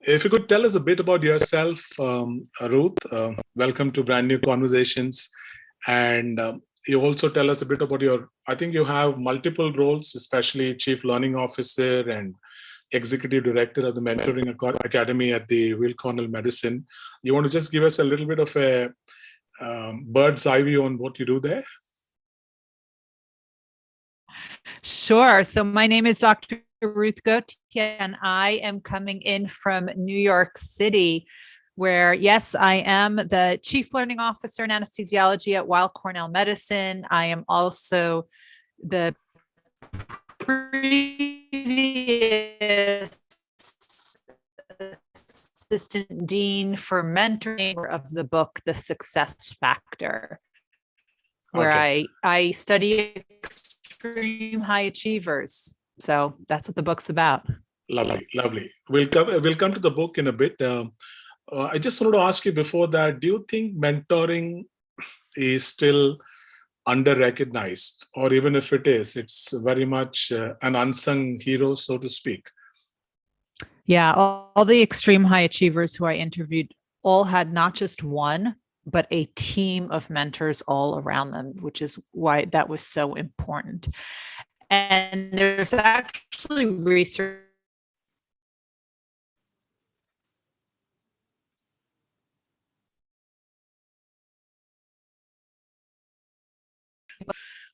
If you could tell us a bit about yourself, Ruth. Welcome to Brand New Conversations. And you also tell us a bit about I think you have multiple roles, especially Chief Learning Officer and Executive Director of the Mentoring Academy at the Will Cornell Medicine. You want to just give us a little bit of a bird's eye view on what you do there? Sure. So my name is Dr. Ruth Gotian. I am coming in from New York City, where, yes, I am the Chief Learning Officer in Anesthesiology at Weill Cornell Medicine. I am also the previous Assistant Dean for Mentoring of the book, The Success Factor, where I study extreme high achievers. So that's what the book's about. Lovely, lovely. We'll come to the book in a bit. I just wanted to ask you before that, do you think mentoring is still under-recognized? Or even if it is, it's very much an unsung hero, so to speak? Yeah, all the extreme high achievers who I interviewed all had not just one, but a team of mentors all around them, which is why that was so important. And there's actually research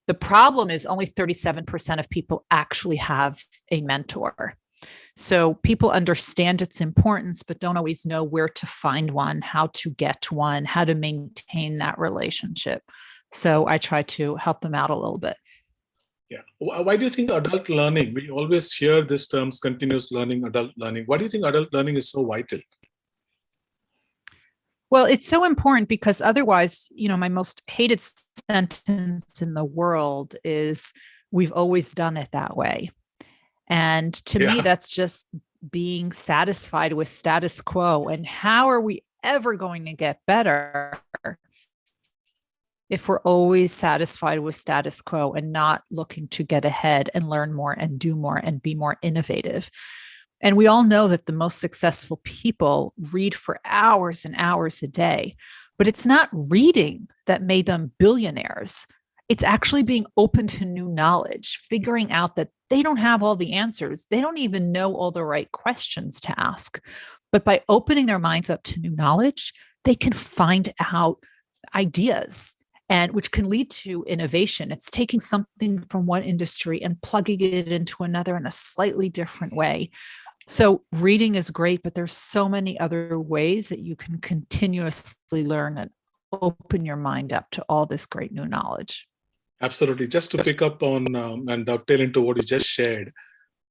The problem is only 37% of people actually have a mentor. So people understand its importance, but don't always know where to find one, how to get one, how to maintain that relationship. So I try to help them out a little bit. Yeah. Why do you think adult learning, we always hear this terms, continuous learning, adult learning. Why do you think adult learning is so vital? Well, it's so important because otherwise, my most hated sentence in the world is, we've always done it that way. And to me, that's just being satisfied with status quo. And how are we ever going to get better if we're always satisfied with status quo and not looking to get ahead and learn more and do more and be more innovative? And we all know that the most successful people read for hours and hours a day, but it's not reading that made them billionaires. It's actually being open to new knowledge, figuring out that they don't have all the answers. They don't even know all the right questions to ask. But by opening their minds up to new knowledge, they can find out ideas, and which can lead to innovation. It's taking something from one industry and plugging it into another in a slightly different way. So reading is great, but there's so many other ways that you can continuously learn and open your mind up to all this great new knowledge. Absolutely. Just to pick up on and dovetail into what you just shared,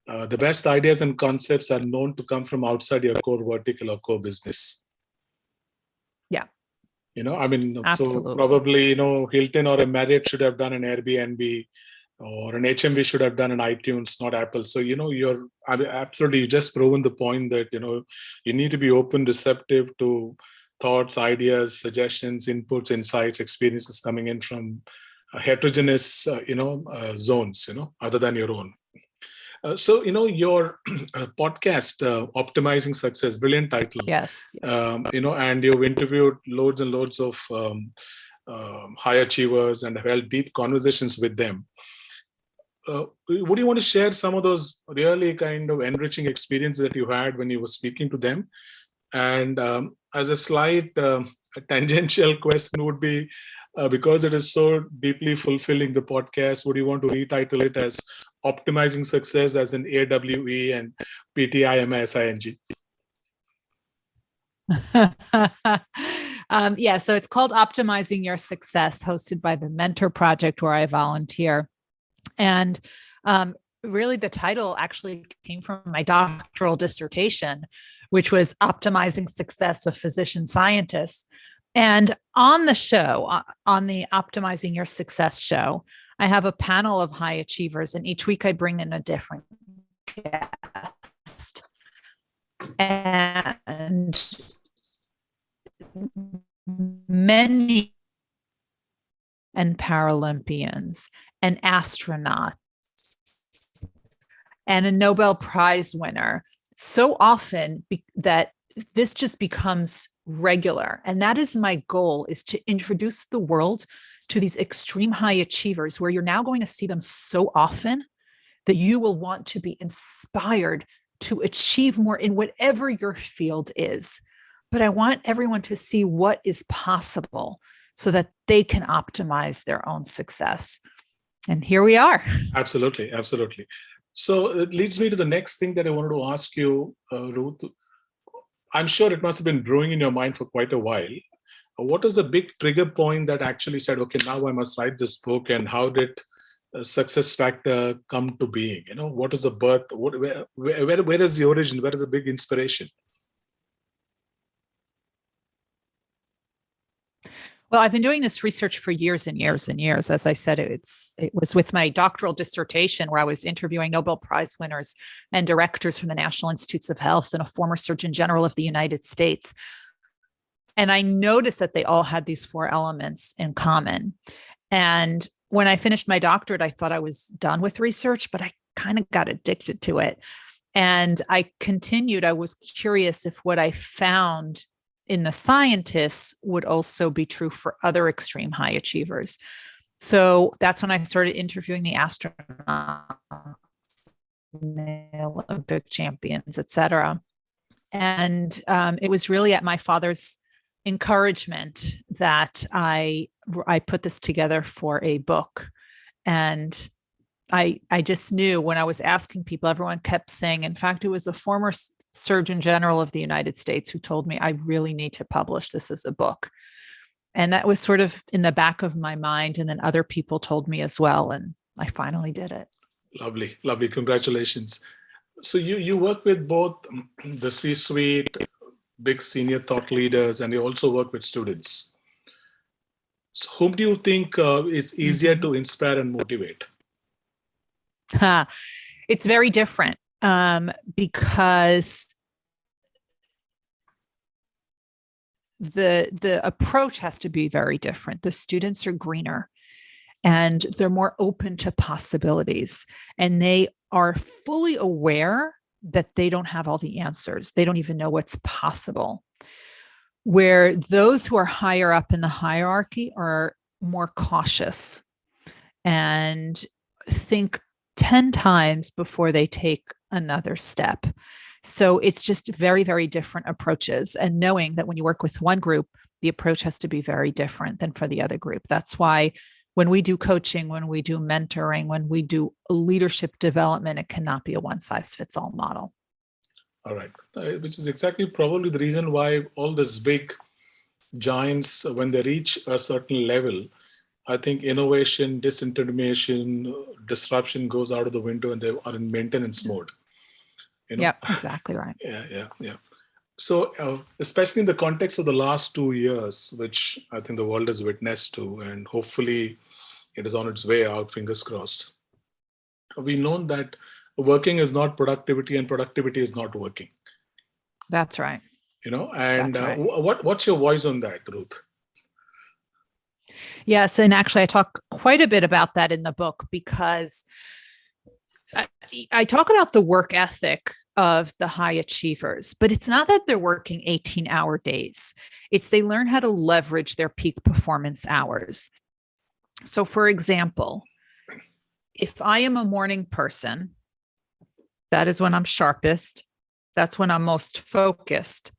the best ideas and concepts are known to come from outside your core vertical or core business. Yeah. Absolutely. So probably, Hilton or a Marriott should have done an Airbnb, or an HMV should have done an iTunes, not Apple. So, absolutely, you just proven the point that, you need to be open, receptive to thoughts, ideas, suggestions, inputs, insights, experiences coming in from heterogeneous, zones, other than your own. So, your podcast, Optimizing Success, brilliant title. Yes. And you've interviewed loads and loads of high achievers and have held deep conversations with them. Would you want to share some of those really kind of enriching experiences that you had when you were speaking to them? And as a slight tangential question would be, because it is so deeply fulfilling, the podcast, would you want to retitle it as Optimizing Success as in AWE and PTIMISING? Yeah, so it's called Optimizing Your Success, hosted by the Mentor Project, where I volunteer. And really, the title actually came from my doctoral dissertation, which was Optimizing Success of Physician Scientists. And on the show, on the Optimizing Your Success show, I have a panel of high achievers, and each week I bring in a different guest. And many and Paralympians and astronauts and a Nobel Prize winner so often that this just becomes regular. And that is my goal, is to introduce the world to these extreme high achievers, where you're now going to see them so often that you will want to be inspired to achieve more in whatever your field is. But I want everyone to see what is possible so that they can optimize their own success. And here we are. Absolutely, absolutely. So it leads me to the next thing that I wanted to ask you, Ruth. I'm sure it must have been brewing in your mind for quite a while. What is the big trigger point that actually said, okay, now I must write this book? And how did Success Factor come to being? What is the birth? Where is the origin? Where is the big inspiration? Well, I've been doing this research for years and years and years. As I said, it was with my doctoral dissertation, where I was interviewing Nobel Prize winners and directors from the National Institutes of Health and a former Surgeon General of the United States. And I noticed that they all had these 4 elements in common. And when I finished my doctorate, I thought I was done with research, but I kind of got addicted to it. And I continued. I was curious if what I found in the scientists would also be true for other extreme high achievers. So that's when I started interviewing the astronauts, the Olympic champions, et cetera. And it was really at my father's encouragement that I put this together for a book. And I just knew when I was asking people, everyone kept saying, in fact, it was a former Surgeon General of the United States who told me, I really need to publish this as a book. And that was sort of in the back of my mind. And then other people told me as well. And I finally did it. Lovely, lovely. Congratulations. So you work with both the C-suite, big senior thought leaders, and you also work with students. So whom do you think is easier to inspire and motivate? It's very different because the approach has to be very different. The students are greener and they're more open to possibilities, and they are fully aware that they don't have all the answers. They don't even know what's possible. Where those who are higher up in the hierarchy are more cautious and think 10 times before they take another step. So it's just very, very different approaches. And knowing that when you work with one group, the approach has to be very different than for the other group. That's why when we do coaching, when we do mentoring, when we do leadership development, it cannot be a one-size-fits-all model. All right. Which is exactly probably the reason why all these big giants, when they reach a certain level, I think innovation, disintermediation, disruption goes out of the window, and they are in maintenance mode. Yeah, exactly right. Yeah. So especially in the context of the last 2 years, which I think the world has witnessed to, and hopefully it is on its way out, fingers crossed. We know that working is not productivity and productivity is not working. That's right. And right. What's your voice on that, Ruth? Yes. And actually, I talk quite a bit about that in the book, because I talk about the work ethic of the high achievers, but it's not that they're working 18-hour days. It's they learn how to leverage their peak performance hours. So for example, if I am a morning person, that is when I'm sharpest. That's when I'm most focused.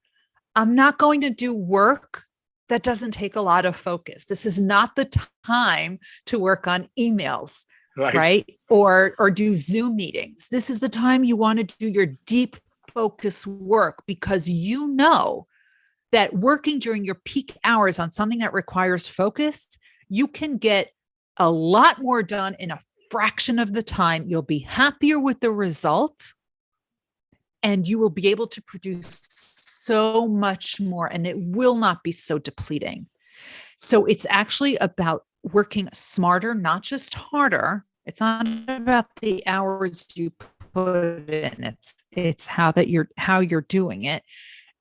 I'm not going to do work that doesn't take a lot of focus. This is not the time to work on emails, right? Or do Zoom meetings. This is the time you want to do your deep focus work, because you know that working during your peak hours on something that requires focus, you can get a lot more done in a fraction of the time. You'll be happier with the result, and you will be able to produce so much more, and it will not be so depleting. So it's actually about working smarter, not just harder. It's not about the hours you put in. It's how you're doing it,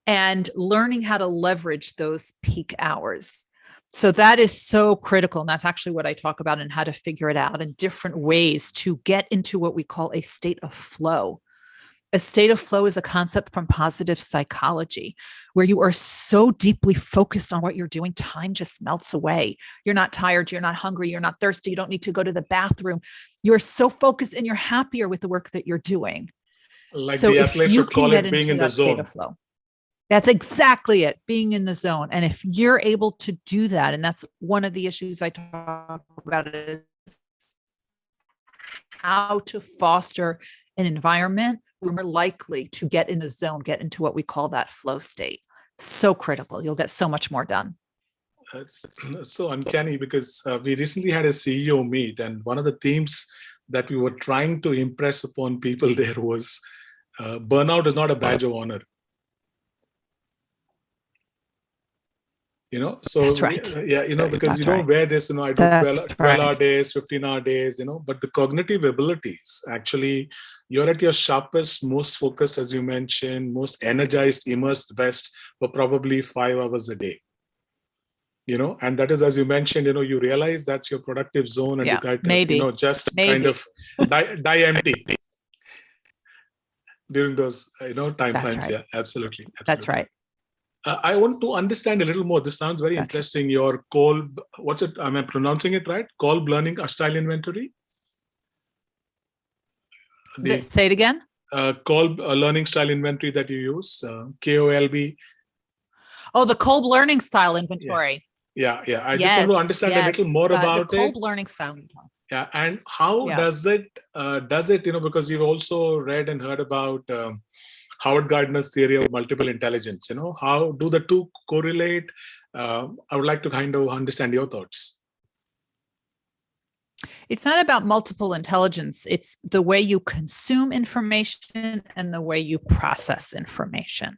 and learning how to leverage those peak hours. So that is so critical. And that's actually what I talk about, and how to figure it out in different ways to get into what we call a state of flow. A state of flow is a concept from positive psychology where you are so deeply focused on what you're doing, time just melts away. You're not tired, you're not hungry, you're not thirsty, you don't need to go to the bathroom. You're so focused and you're happier with the work that you're doing. Like So the if athletes you would can call get it being into in the that state zone. of flow, that's exactly it, being in the zone. And if you're able to do that, and that's one of the issues I talk about, is how to foster an environment where we're likely to get in the zone, get into what we call that flow state. So critical. You'll get so much more done. It's so uncanny because we recently had a CEO meet, and one of the themes that we were trying to impress upon people there was burnout is not a badge of honor. So that's right. because that's you don't right. wear this, I do 12-hour days, 15-hour days, but the cognitive abilities, actually, you're at your sharpest, most focused, as you mentioned, most energized, immersed best for probably 5 hours a day. And that is, as you mentioned, you realize that's your productive zone, and you kind of, just kind of die empty during those, time frames. Right. Yeah, absolutely. That's right. I want to understand a little more. This sounds very interesting. Your Kolb, what's it? Am I pronouncing it right? Kolb Learning Style Inventory? Say it again. Kolb Learning Style Inventory that you use, KOLB. Oh, the Kolb Learning Style Inventory. Yeah. I just want to understand a little more about it. The Kolb Learning Style Inventory. Yeah, and how does it, because you've also read and heard about Howard Gardner's theory of multiple intelligence, how do the two correlate? I would like to kind of understand your thoughts. It's not about multiple intelligence. It's the way you consume information and the way you process information.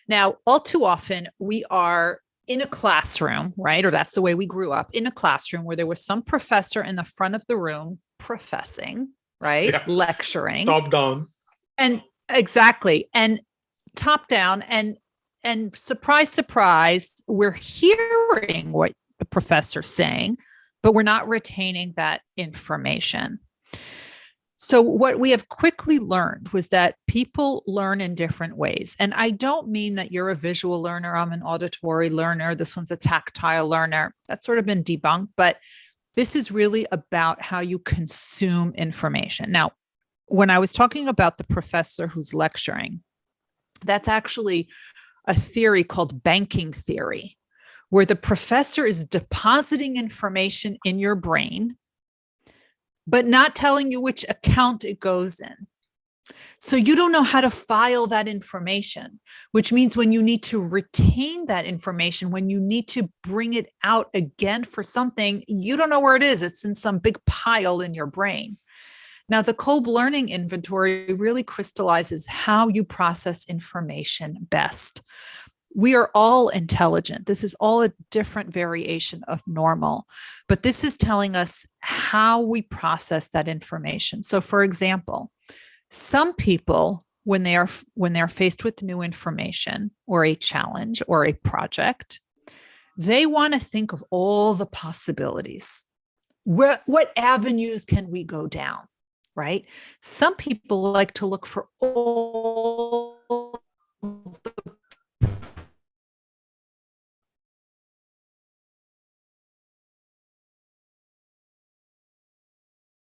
Now, all too often we are in a classroom, right? Or that's the way we grew up, in a classroom where there was some professor in the front of the room professing, right? Yeah. Lecturing. Top down. And exactly. And top down, and surprise, surprise, we're hearing what the professor's saying, but we're not retaining that information. So what we have quickly learned was that people learn in different ways. And I don't mean that you're a visual learner, I'm an auditory learner, this one's a tactile learner. That's sort of been debunked, but this is really about how you consume information. Now, when I was talking about the professor who's lecturing, that's actually a theory called banking theory, where the professor is depositing information in your brain, but not telling you which account it goes in. So you don't know how to file that information, which means when you need to retain that information, when you need to bring it out again for something, you don't know where it is. It's in some big pile in your brain. Now, the Kolb Learning Inventory really crystallizes how you process information best. We are all intelligent. This is all a different variation of normal, but this is telling us how we process that information. So, for example, some people, when they're faced with new information or a challenge or a project, they want to think of all the possibilities. What avenues can we go down, right? Some people like to look for all the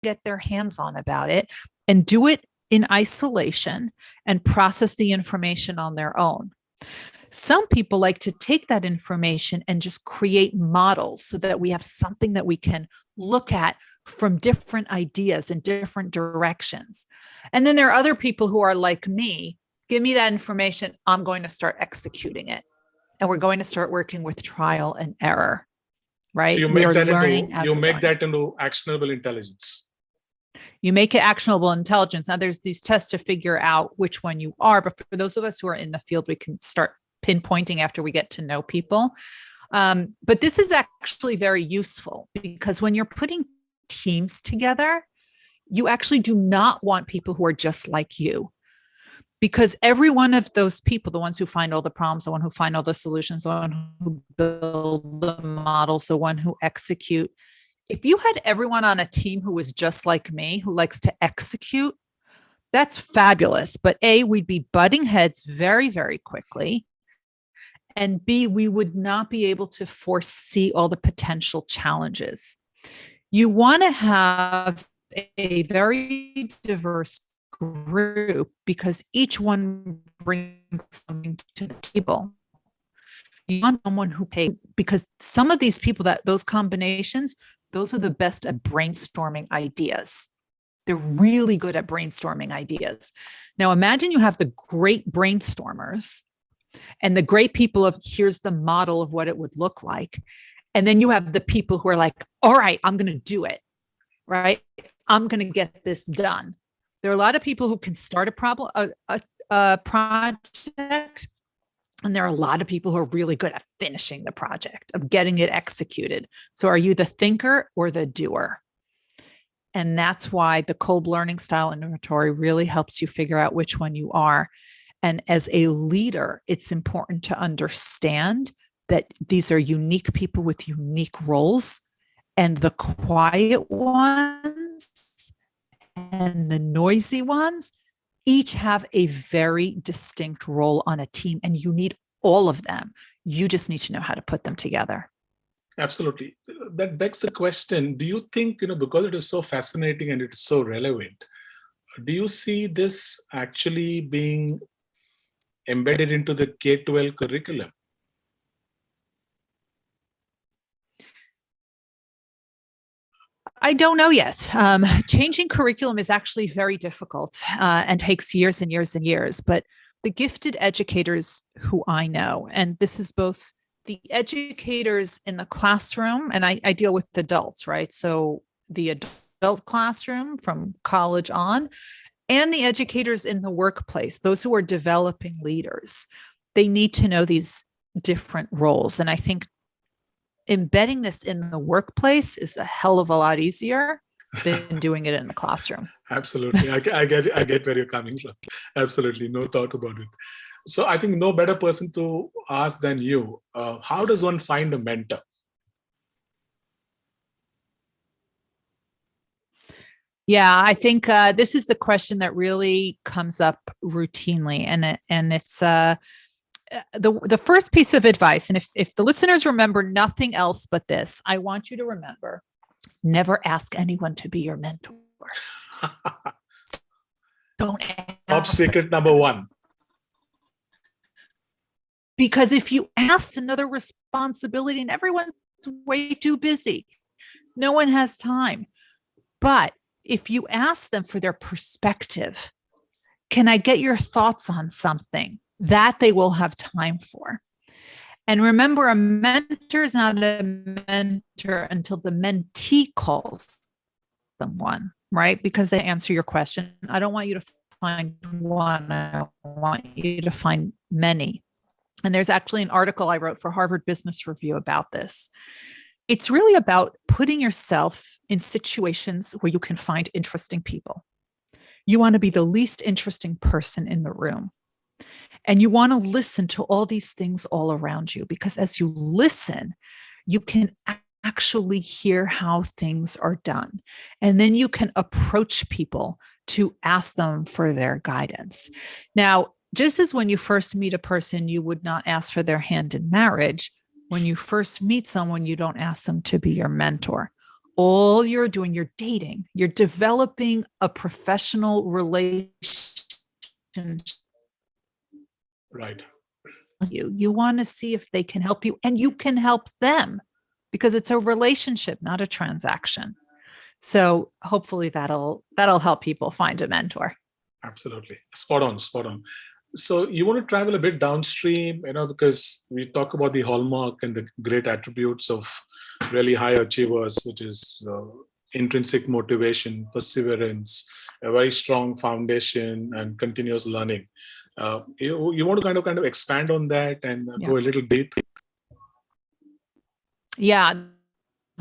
get their hands on about it and do it in isolation and process the information on their own. Some people like to take that information and just create models so that we have something that we can look at from different ideas in different directions. And then there are other people who are like me, give me that information, I'm going to start executing it. And we're going to start working with trial and error, right? So you make that into actionable intelligence. You make it actionable intelligence. Now there's these tests to figure out which one you are, but for those of us who are in the field, we can start pinpointing after we get to know people. But this is actually very useful because when you're putting teams together, you actually do not want people who are just like you. Because every one of those people, the ones who find all the problems, the one who find all the solutions, the one who build the models, the one who execute, if you had everyone on a team who was just like me, who likes to execute, That's fabulous. But A, we'd be butting heads very, very quickly. And B, we would not be able to foresee all the potential challenges. You want to have a very diverse group because each one brings something to the table. You want someone who pays, because some of these people, that those combinations, those are the best at brainstorming ideas. They're really good at brainstorming ideas. Now, imagine you have the great brainstormers and the great people of here's the model of what it would look like. And then you have the people who are like, all right, I'm going to do it, right? I'm going to get this done. There are a lot of people who can start a project, and there are a lot of people who are really good at finishing the project, of getting it executed. So are you the thinker or the doer? And that's why the Kolb learning style inventory really helps you figure out which one you are. And as a leader, it's important to understand that these are unique people with unique roles, and the quiet ones and the noisy ones each have a very distinct role on a team, and you need all of them. You just need to know how to put them together. Absolutely. That begs the question, do you think, because it is so fascinating and it's so relevant, do you see this actually being embedded into the K-12 curriculum? I don't know yet. Changing curriculum is actually very difficult and takes years and years and years. But the gifted educators who I know, and this is both the educators in the classroom, and I deal with adults, right? So the adult classroom from college on, and the educators in the workplace, those who are developing leaders, they need to know these different roles. And I think embedding this in the workplace is a hell of a lot easier than doing it in the classroom. Absolutely. I get where you're coming from. Absolutely. No doubt about it. So I think no better person to ask than you. How does one find a mentor? Yeah, I think this is the question that really comes up routinely, and it's the first piece of advice. And if the listeners remember nothing else but this, I want you to remember: never ask anyone to be your mentor. Don't ask. Top secret number one. Because if you ask another responsibility, and everyone's way too busy, no one has time. But if you ask them for their perspective, can I get your thoughts on something? That they will have time for. And remember, a mentor is not a mentor until the mentee calls them one, right? Because they answer your question. I don't want you to find one. I want you to find many. And there's actually an article I wrote for Harvard Business Review about this. It's really about putting yourself in situations where you can find interesting people. You want to be the least interesting person in the room. And you want to listen to all these things all around you, because as you listen, you can actually hear how things are done. And then you can approach people to ask them for their guidance. Now, just as when you first meet a person, you would not ask for their hand in marriage, when you first meet someone, you don't ask them to be your mentor. All you're doing, you're dating, you're developing a professional relationship. Right. You want to see if they can help you, and you can help them, because it's a relationship, not a transaction. So hopefully that'll help people find a mentor. Absolutely. Spot on. So you want to travel a bit downstream, because we talk about the hallmark and the great attributes of really high achievers, which is intrinsic motivation, perseverance, a very strong foundation, and continuous learning. You want to kind of expand on that and go a little deep? Yeah.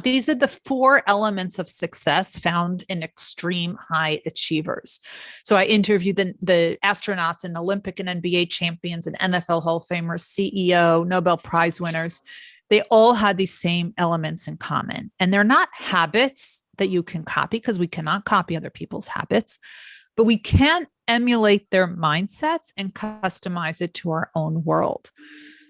These are the 4 elements of success found in extreme high achievers. So I interviewed the astronauts and Olympic and NBA champions and NFL Hall of Famers, CEO, Nobel Prize winners. They all had these same elements in common. And they're not habits that you can copy, because we cannot copy other people's habits, but we can emulate their mindsets and customize it to our own world.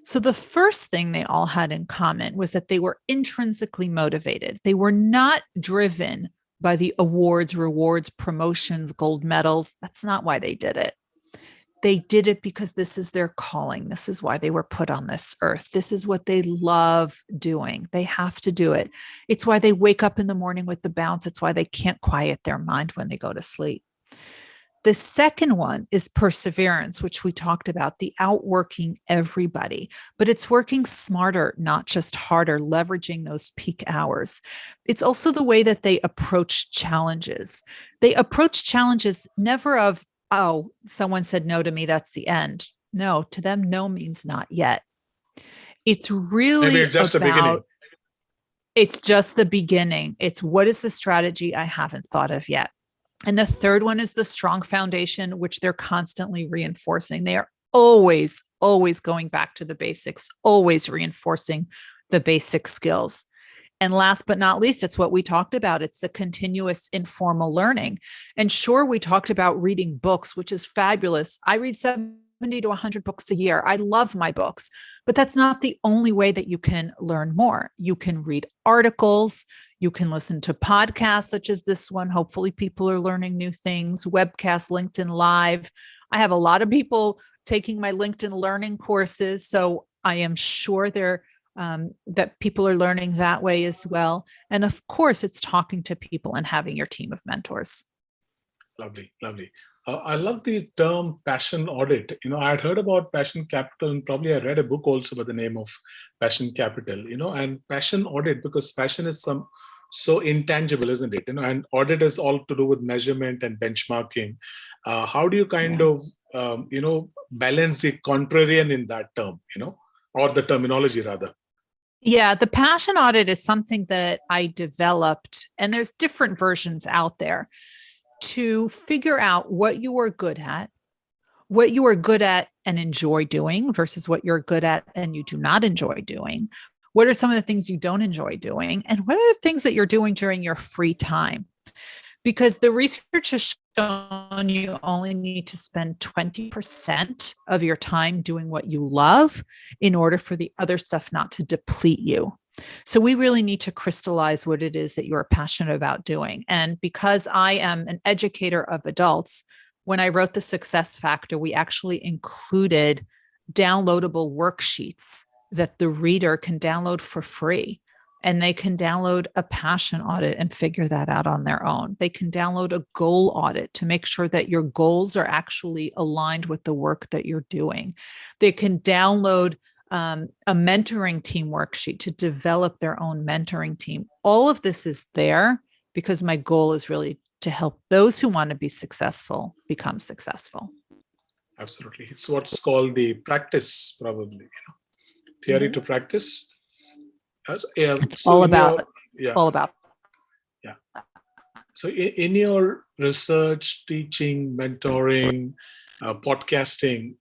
So the first thing they all had in common was that they were intrinsically motivated. They were not driven by the awards, rewards, promotions, gold medals. That's not why they did it. They did it because this is their calling. This is why they were put on this earth. This is what they love doing. They have to do it. It's why they wake up in the morning with the bounce. It's why they can't quiet their mind when they go to sleep. The second one is perseverance, which we talked about, the outworking everybody, but it's working smarter, not just harder, leveraging those peak hours. It's also the way that they approach challenges. They approach challenges never of, oh, someone said no to me, that's the end. No, to them, no means not yet. It's really maybe it's just the beginning. It's just the beginning. It's what is the strategy I haven't thought of yet. And the third one is the strong foundation, which they're constantly reinforcing. They are always, always going back to the basics, always reinforcing the basic skills. And last but not least, it's what we talked about. It's the continuous informal learning. And sure, we talked about reading books, which is fabulous. I read 70 to 100 books a year. I love my books, but that's not the only way that you can learn more. You can read articles. You can listen to podcasts such as this one. Hopefully people are learning new things, webcasts, LinkedIn Live. I have a lot of people taking my LinkedIn learning courses. So I am sure that people are learning that way as well. And of course, it's talking to people and having your team of mentors. Lovely, lovely. I love the term passion audit. I had heard about passion capital, and probably I read a book also by the name of Passion Capital, and passion audit, because passion is so intangible, isn't it? And audit is all to do with measurement and benchmarking. How do you kind of, balance the contrarian in that term, or the terminology rather? Yeah, the passion audit is something that I developed, and there's different versions out there, to figure out what you are good at, and enjoy doing versus what you're good at and you do not enjoy doing. What are some of the things you don't enjoy doing? And what are the things that you're doing during your free time? Because the research has shown you only need to spend 20% of your time doing what you love in order for the other stuff not to deplete you. So we really need to crystallize what it is that you're passionate about doing. And because I am an educator of adults, when I wrote the Success Factor, we actually included downloadable worksheets that the reader can download for free. And they can download a passion audit and figure that out on their own. They can download a goal audit to make sure that your goals are actually aligned with the work that you're doing. They can download a mentoring team worksheet to develop their own mentoring team. All of this is there because my goal is really to help those who want to be successful become successful. Absolutely. It's what's called the practice, probably, theory to practice. It's all about. Yeah. So in your research, teaching, mentoring, podcasting,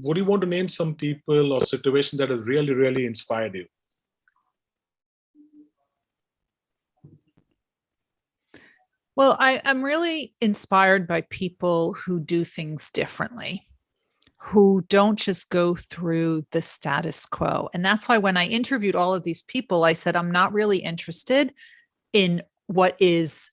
would you want to name some people or situations that have really, really inspired you? Well, I'm really inspired by people who do things differently, who don't just go through the status quo. And that's why when I interviewed all of these people, I said, I'm not really interested in what is,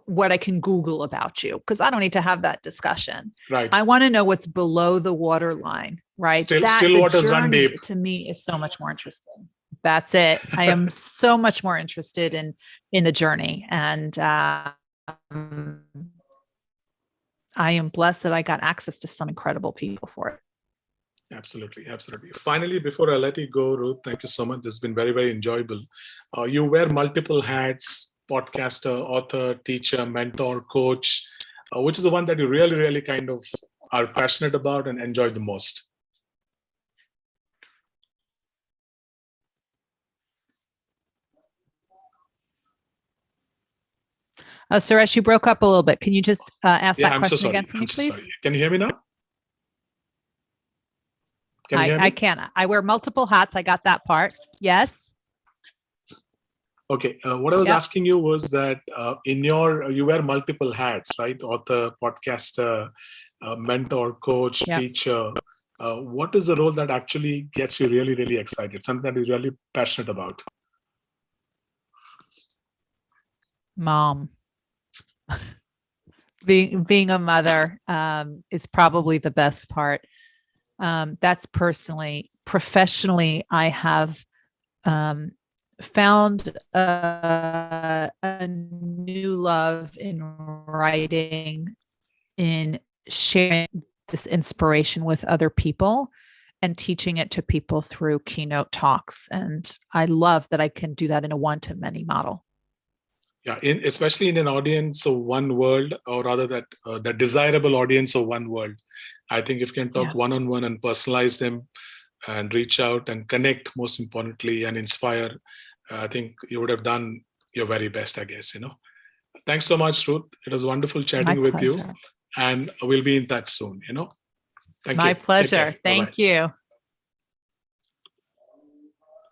what I can Google about you, because I don't need to have that discussion. Right. I want to know what's below the waterline, right? Still waters run deep. To me is so much more interesting. That's it. I am so much more interested in the journey. And I am blessed that I got access to some incredible people for it. Absolutely. Absolutely. Finally, before I let you go, Ruth, thank you so much. This has been very, very enjoyable. You wear multiple hats: podcaster, author, teacher, mentor, coach. Which is the one that you really, really kind of are passionate about and enjoy the most? Suresh, you broke up a little bit. Can you just ask that question again for me, please? Sorry. Can you hear me now? I can. I wear multiple hats. I got that part. Yes. Okay. What I was asking you was that you wear multiple hats, right? Author, podcaster, mentor, coach, teacher. What is the role that actually gets you really, really excited? Something that you're really passionate about? Mom. Being a mother is probably the best part. That's personally. Professionally, I have found a new love in writing, in sharing this inspiration with other people and teaching it to people through keynote talks. And I love that I can do that in a one-to-many model. Yeah, especially in an audience of one world, or rather that desirable audience of one world. I think if you can talk one-on-one and personalize them and reach out and connect, most importantly, and inspire, I think you would have done your very best, I guess, Thanks so much, Ruth. It was wonderful chatting with you, and we'll be in touch soon, Thank you. My pleasure. Thank you.